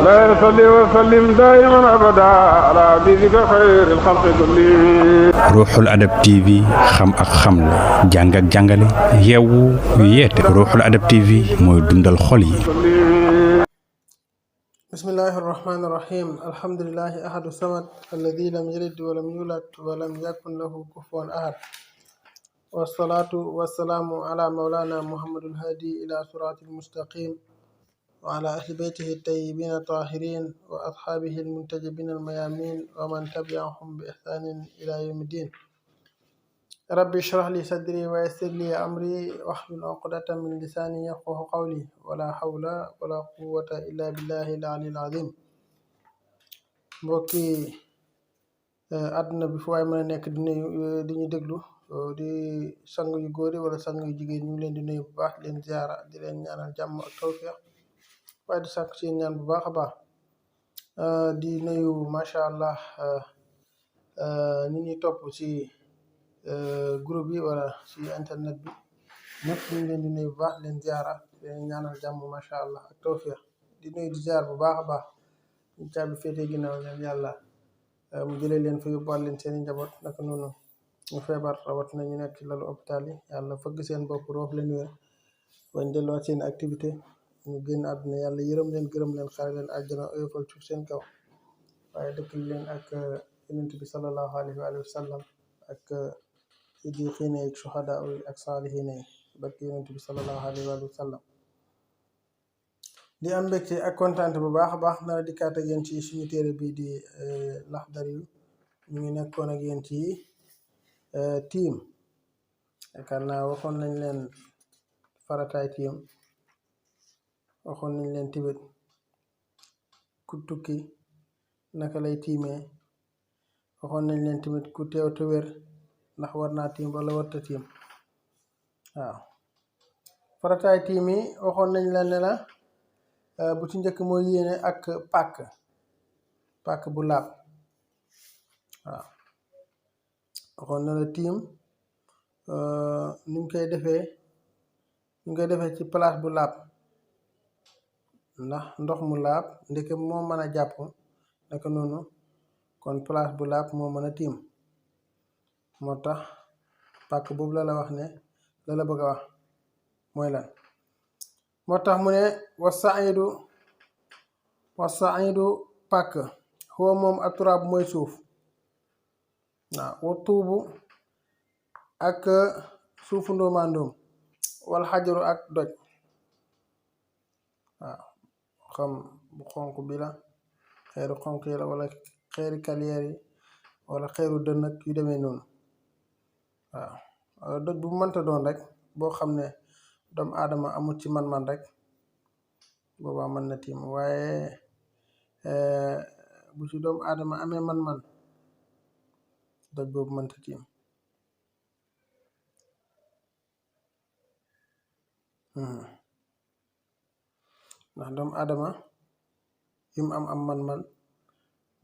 لا يصلي وسلم دائما أبدا على حبيبك خير الخلق كلهم. Ruuxul Adab TV xam ak xamle jàng ak jàngale yeewu yeete Ruuxul Adab TV mooy dundal xol yi. bismillahi irrahmani irrahim alhamdulilahi ahadu samad alladi lam yalid walam yulad walam yakun lahu kufuwan ahad wasalaatu wasalaamu ala maulana muhammadul hadi ila siratil mustaqim wa ala ahli beytihi tayyibin tahirin wa ashabihi almuntajibin almayamin wa man tabiahum bi ihsanin ila yawmi din. rabbi shrah li sadri wa yassir li amri wahlul uqdatan min lisani yafqahu qawli wala hawla wala quwwata illa billahi al-aliyyil azim. mbokki àdduna bi fu waay mën a nekk di ñu déglu di sang yu góor yi wala sang yu jigéen ñu ngi leen di nuyu bu baax di leen ziara di leen ñaanal jàmm ak tawfiq waaye di sàkk seen ñaan bu baax a baax di nuyu macha allah ñi ñuy topp ci groupe yi wala ci internet bi ñëpp ñu ngi leen di nuyu bu baax leen ziara leen ñaanal jàmm macha allah ak tawfiq di nuyu di ziar bu baax a baax ñu caabi féetee ginnaaw leen yàlla mu jëlee leen fa yóbbuwaat leen seen i njaboot naka noonu ñu feebar rawat na ñu nekk ci lalu hôpital yi yàlla fëgg seen bopp roof leen wér wañ delluwaat seen activité ñu génn àdduna yàlla yërëm leen gërëm leen xare leen àjjana oyofal suuf seen kaw waaye dëkkal leen ak yonent bi sallallahu alayhi wa sallam ak siddiqiina yi ak shuhadaa yi ak saalihiina yi barke yonent bi sallallahu alayhi wa sallam. di am mbégte ak kontaante bu baax a baax nar a dikkaat ak yéen ci suñu téere bii di Laxdariyu ñu ngi nekkoon ak yéen ci tiim yaakaar naa waxoon nañ leen farataay tiim waxoon nañ leen tibét ku tukki naka lay tiimee waxoon nañ leen tamit ku teew te wér ndax war naa tiim wala warta tiim waaw farataay tiim yi waxoon nañ leen ne la bu ci njëkk mooy yéene ak pàkk bu laab waaw waxoon na la tiim nuñ koy defee ci place bu laab ndax ndox mu laab ndeke moo mën a jàpp naka noonu kon place bu laab moo mën a tiim moo tax pàkk boobu la wax ne la bëgg a wax mooy lan moo tax mu ne wasaidu pàkk huwa moom aturaab mooy suuf waaw wa tuubu ak suufu ndóomaandoom wal xajaru ak doj waaw xam bu xonq bi la xeeru xonq yi la wala xeeri kaliyeer yi wala xeeru dën ak yu demee noonu waaw doj bu mënta doon rek boo xam ne doomu aadama amul ci man-man rek boobaa mën na tiim waaye bu ci doomu aadama amee man-man doj boobu mënta tiim ndax doomu aadama yim am man-man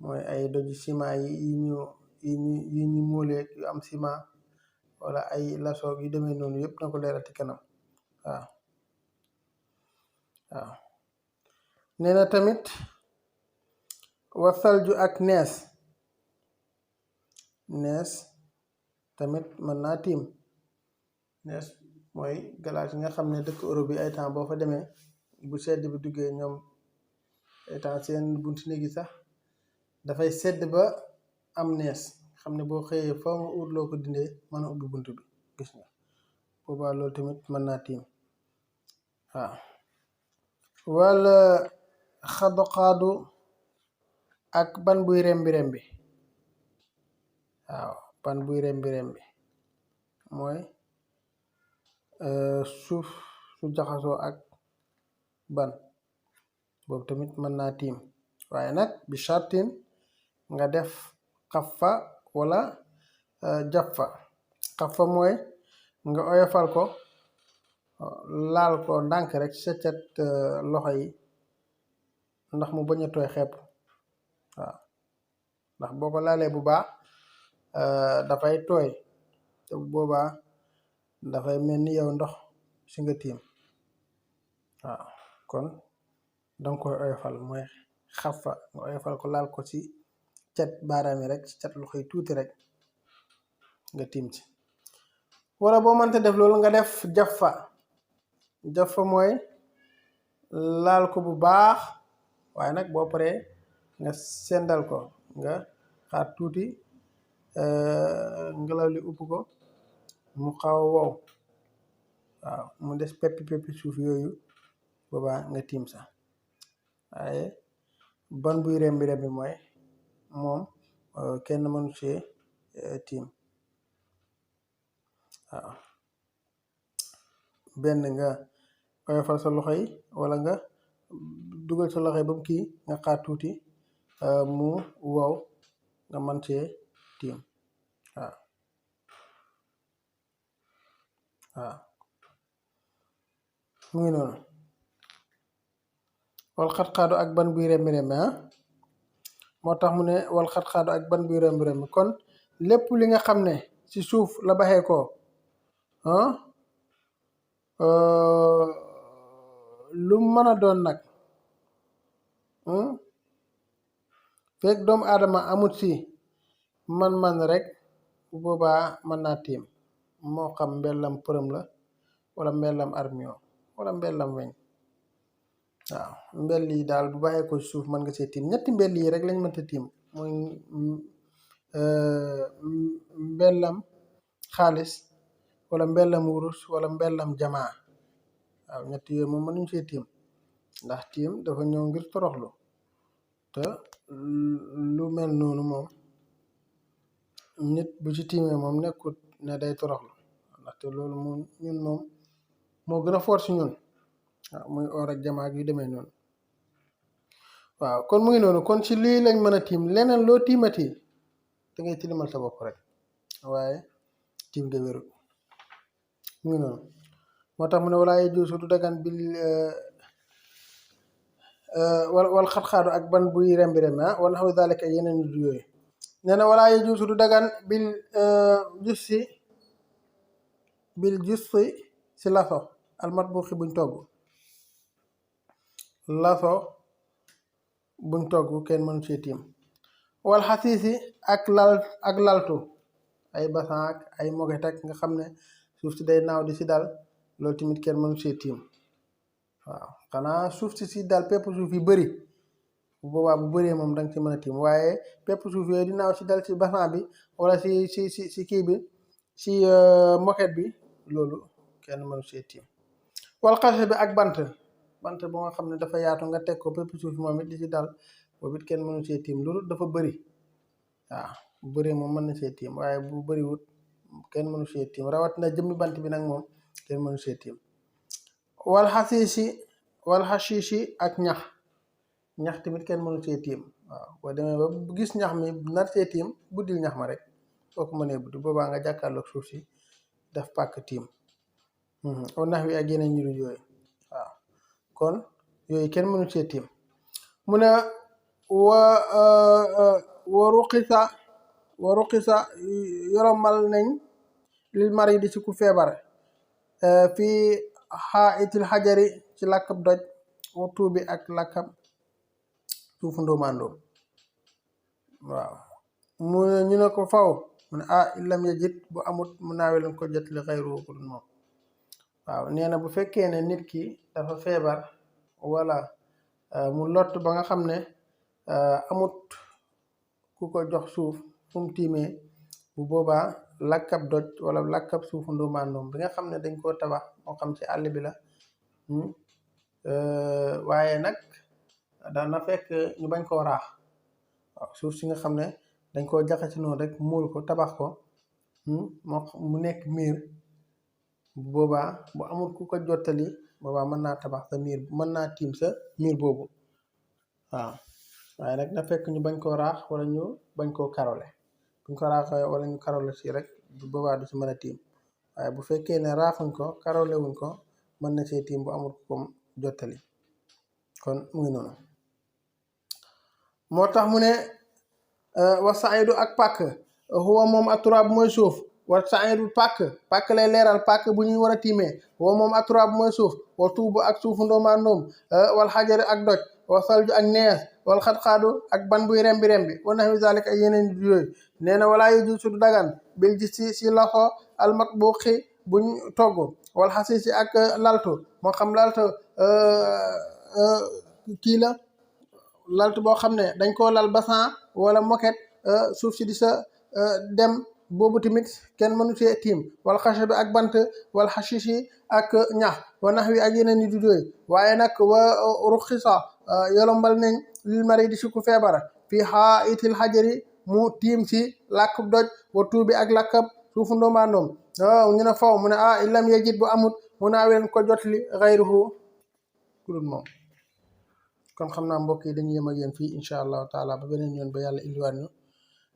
mooy ay doji ciment yi ñu móolee yu am ciment wala ay lasoog yu demee noonu yëpp na ko leeral ci kanam waaw nee na tamit wasalju ak nees tamit mën naa tiim nees mooy galaas yi nga xam ne dëkk Europe yi ay temps boo fa demee bu sedd bi duggee ñoom ay temps seen bunti néegi sax dafay sedd ba am nees xam ne boo xëyee foo nga ut loo ko dindee mën a ubbi bunt bi gis nga boobaa loolu tamit mën naa tiim waaw wala xadoxaadu ak ban buy rembi waaw ban buy rembi mooy suuf su jaxasoo ak ban boobu tamit mën naa tiim waaye nag bi shartin nga def xafa wala jaffa xafa mooy nga oyofal ko laal ko ndànk rek sa cat loxo yi ndax mu bañ a tooy xepp waaw ndax boo ko laalee bu baax dafay tooy te bu boobaa dafay mel ni yow ndox si nga tiim waaw kon danga koy oyofal mooy xafa nga oyofal ko laal ko ci cat baaraam yi rek ci cat loxo yi tuuti rek nga tiim ci. wala boo mënta def loolu nga def jafa mooy laal ko bu baax waaye nag boo paree nga sendal ko nga xaar tuuti ngelaw li upp ko mu xaw a wow waaw mu des peppi suuf yooyu boobaa nga tiim sax waaye ban buy rembi mooy moom kenn mënu see tiim waaw benn nga oyofal sa loxo yi wala nga dugal sa loxo yi ba mu kii nga xaar tuuti mu wow nga mën see tiim waaw mu ngi noonu wal xat-xaadu ak ban buy rembi moo tax mu ne wal xat-xaadu ak ban buy rembi kon lépp li nga xam ne ci suuf la baxee ko lu mën a doon nag fekk doomu aadama amut si man rek bu boobaa mën naa tiim moo xam mbellam përëm la wala mbellam armion wala mbellam weñ waaw mbell yi daal bu bàyyee ko suuf mën nga see tiim ñetti mbell yi rek lañ mënta tiim mooy mbellam xaalis wala mbellam wurus wala mbellam jamaa waaw ñett yooyu moom mënuñ see tiim ndax tiim dafa ñëw ngir toroxlu te lu mel noonu moom nit bu ci tiimee moom nekkut ne day toroxlu ndaxte loolu moom ñun moom moo gën a fort si ñun waaw muy or ak jamaa yu demee noonu waaw kon mu ngi noonu kon ci lii lañ mën a tiim leneen loo tiimati da ngay tilimal sa bopp rek waaye tiim nga wérul mu ngi noonu moo tax mu ne walaa yajuuzu du dagan bil wal xat-xaadu ak ban buy rembi wa naxwi daalika ak yeneen yu du yooyu nee na walaa yajuuzu du dagan bil jussi si laso almatbuxi buñ togg kenn mënu see tiim wal xasiisi ak laltu ay basan ak ay moget ak nga xam ne suuf si day naaw di si dal loolu tamit kenn mënu see tiim waaw xanaa suuf si dal pepp suuf yi bëri bu boobaa bu bëree moom danga ci mën a tiim waaye pepp suuf yooyu di naaw si dal si basan bi wala si kii bi si moket bi loolu kenn mënu see tiim wal xase bi ak bant bu nga xam ne dafa yaatu nga teg ko pepp suuf moom it di si dal boobu it kenn mënu see tiim loolu dafa bëri waaw bu bëree moom mën na see tiim waaye bu bëriwut kenn mënu see tiim rawat na jëmmi bant bi nag moom kenn mënu see tiim wal xasiisi ak ñax tamit kenn mënu see tiim waaw boo demee ba gis ñax mi nar see tiim buddil ñax ma rek soo ko mënee buddi boobaa nga jàkkaarloog suuf si def pàkk tiim o nax wi ak yeneen ñu yooyu waaw kon yooyu kenn mënu see tiim mu ne wa ruqisa yoromal nañ lil mari di ci ku feebar fii xaitil xajari ci làkkab doj wa tuubi ak làkkab suufu ndóomaandoom waaw mu ne ñu ne ko faw mu ne illam yajid bu amut mu naawelan ko jot li xayru ko dul moom waaw nee na bu fekkee ne nit ki dafa feebar wala mu lott ba nga xam ne amut ku ko jox suuf fu mu tiimee bu boobaa lakkab doj wala lakkab suufu ndóomaandoom bi nga xam ne dañ koo tabax moo xam ci àll bi la waaye nag dana fekk ñu bañ koo raax waaw suuf si nga xam ne dañ koo jaxase noonu rek muul ko tabax ko mu nekk miir bu boobaa bu amul ku ko jottali boobaa mën naa tabax sa miir mën naa tiim sa miir boobu waaw waaye nag na fekk ñu bañ koo raax wala ñu bañ koo karole buñ ko raaxee wala ñu karole si rek bu boobaa du si mën a tiim waaye bu fekkee ne raaxuñ ko karole wuñ ko mën na see tiim bu amul ku ko jottali kon mu ngi noonu moo tax mu ne wa saidu ak pàkk huwa moom aturaab mooy suuf wa saidu pàkk lay leeral pàkk bu ñuy war a tiimee huwa moom aturaab mooy suuf wa tuubu ak suufu ndoomaandoom wal xajari ak doj wa salju ak nees wal xat-xaadu ak ban buy rembi wa nahwi zalik ay yeneen yooyu nee na walaa yajuuzu du dagan bil gis si loxo almatbuxi buñ togg wal xasiisi ak laltu moo xam laltu kii la laltu boo xam ne dañ koo lal basan wala moket suuf si di sa dem boobu tamit kenn mënu cee tiim wala xasha bi ak bant wala xashishi ak ñax wa nax wi ak yeneen yi du doy waaye nag wa ruxisa yolombal nañ lil mari di si ku feebara fii xaa itil xajari mu tiim si làkkub doj wa tuubi ak làkkab suufu ndoombandoom ñu ne faw mu ne illam yejit bu amut mu naa weleen ko jotli xayruhu kurul moom kon xam naa mbokk yi dañuy yem ak yéen fii incha allahu taala ba beneen yoon ba yàlla indiwaat ñu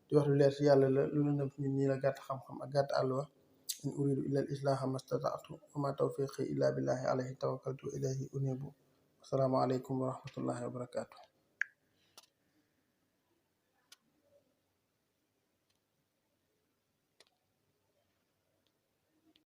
di wax lu leer ci yàlla la lu nëbb ñun ñii la gàtt xam-xam ak gàtt àlluwa in uridu illa al islaha mastataatu wa ma tawfiqi illa billahi alayhi tawakkaltu ilayhi unibu assalaamu aleykum wa rahmatullahi wa barakatuh